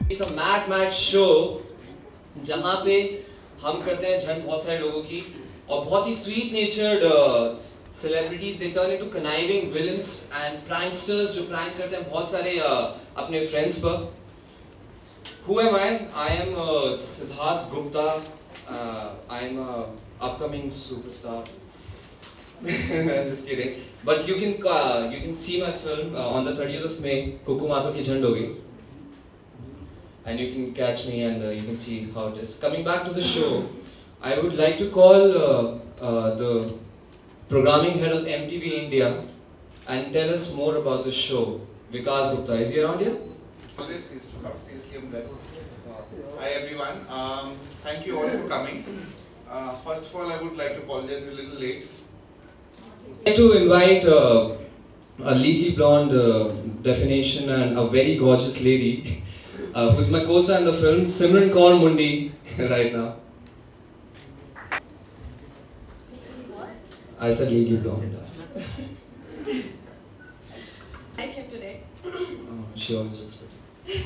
It's a mad show जहाँ पे हम करते हैं झंड बहुत सारे लोगों की और बहुत ही sweet natured celebrities they turn into conniving villains and pranksters जो prank करते हैं बहुत सारे अपने friends पर. Who am I? I am Siddharth Gupta. I am a upcoming superstar. Just kidding. But you can see my film on the 30th of May, Kuku Mathur Ki Jhand Hogi. And you can catch me and you can see how it is. Coming back to the show, I would like to call the programming head of MTV India and tell us more about the show. Vikas Gupta, is he around here? Always seriously impressed. Hi everyone, thank you all for coming. First of all, I would like to apologize, we're a little late. I'd like to invite a legally blonde definition and a very gorgeous lady who's my co-star in the film, Simran Kaur Mundi, right now. I said legally blonde. I came today. She always looks pretty.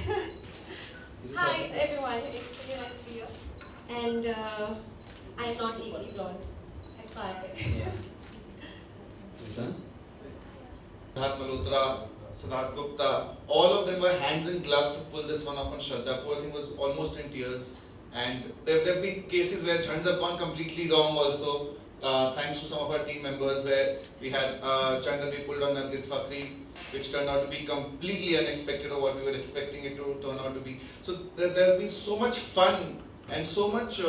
Hi everyone, it's really nice to be here. And I'm not legally blonde. FYI. Done? Siddharth Malhotra, Siddharth Gupta, all of them were hands in glove to pull this one off on Shraddha. Poor thing was almost in tears. And there have been cases where Jhands have gone completely wrong also. Thanks to some of our team members where we had Chandan we pulled on Nargis Fakhri, which turned out to be completely unexpected or what we were expecting it to turn out to be. So there has been so much fun and so much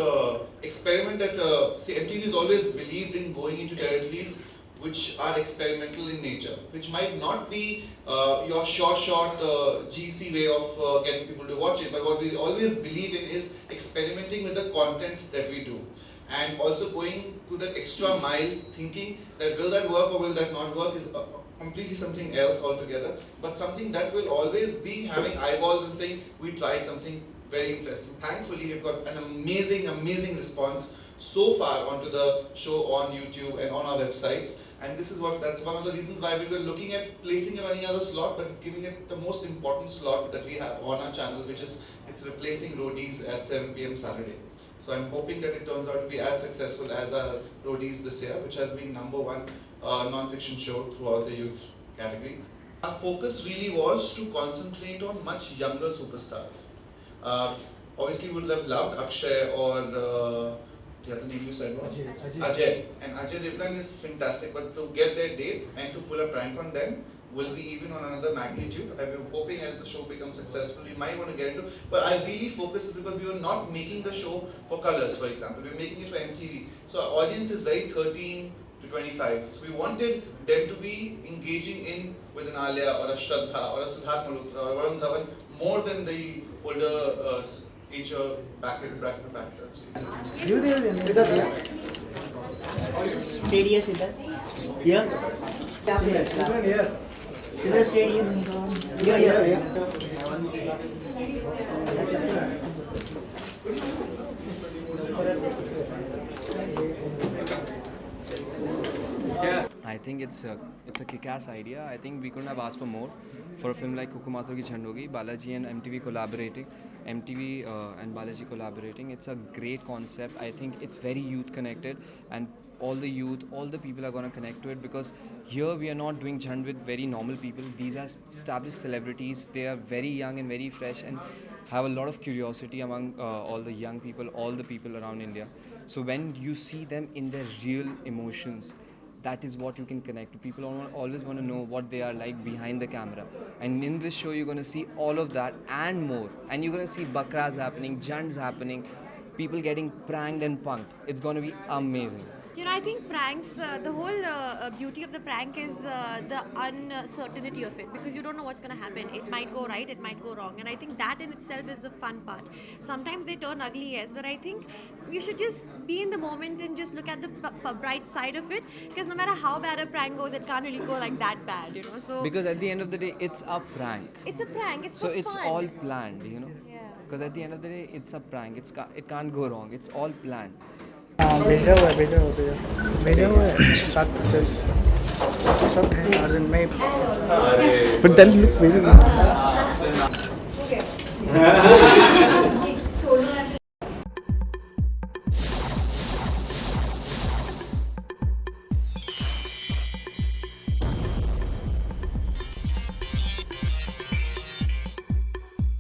experiment that MTV has always believed in going into territories which are experimental in nature, which might not be your short GC way of getting people to watch it, but what we always believe in is experimenting with the content that we do. And also going to that extra mile, thinking that will that work or will that not work is completely something else altogether, but something that will always be having eyeballs and saying, we tried something very interesting. Thankfully, we've got an amazing response so far onto the show on YouTube and on our websites. And that's one of the reasons why we were looking at placing it on any other slot, but giving it the most important slot that we have on our channel, which is it's replacing Roadies at 7 p.m. Saturday. So I'm hoping that it turns out to be as successful as our Roadies this year, which has been #1 non-fiction show throughout the youth category. Our focus really was to concentrate on much younger superstars. Obviously, we would have loved Akshay or the other name you said was? Ajay. And Ajay Devgan is fantastic, but to get their dates and to pull a prank on them will be even on another magnitude. I'm hoping as the show becomes successful, we might want to get into, but I really focus it because we were not making the show for colors, for example. We're making it for MTV. So our audience is very 13 to 25. So we wanted them to be engaging in with an Alia or a Shraddha or a Siddharth Malhotra or Varun Dhawan more than the older age bracket actors. Stadium Siddharth. Here. Here. Siddharth Stadium. Here. I think it's a kick-ass idea. I think we couldn't have asked for more for a film like Kuku Mathur Ki Jhand Hogi. Balaji and MTV collaborating. MTV and Balaji collaborating. It's a great concept. I think it's very youth connected, and all the youth, all the people are going to connect to it, because here we are not doing Jhand with very normal people. These are established celebrities. They are very young and very fresh and have a lot of curiosity among all the young people, all the people around India. So when you see them in their real emotions, that is what you can connect to. People always want to know what they are like behind the camera. And in this show, you're going to see all of that and more. And you're going to see bakras happening, Jhands happening, people getting pranked and punked. It's going to be amazing. You know, I think pranks, the whole beauty of the prank is the uncertainty of it, because you don't know what's going to happen. It might go right, it might go wrong, and I think that in itself is the fun part. Sometimes they turn ugly, yes, but I think you should just be in the moment and just look at the bright side of it, because no matter how bad a prank goes, it can't really go like that bad, you know. So because at the end of the day, it's a prank. It's a prank, it's so for it's fun. all planned, you know. Yeah. Because at the end of the day, it's a prank. It can't go wrong. It's all planned. भेजा हुआ है 7 pictures सब हैं अर्जुन में, but that look very good. Yes.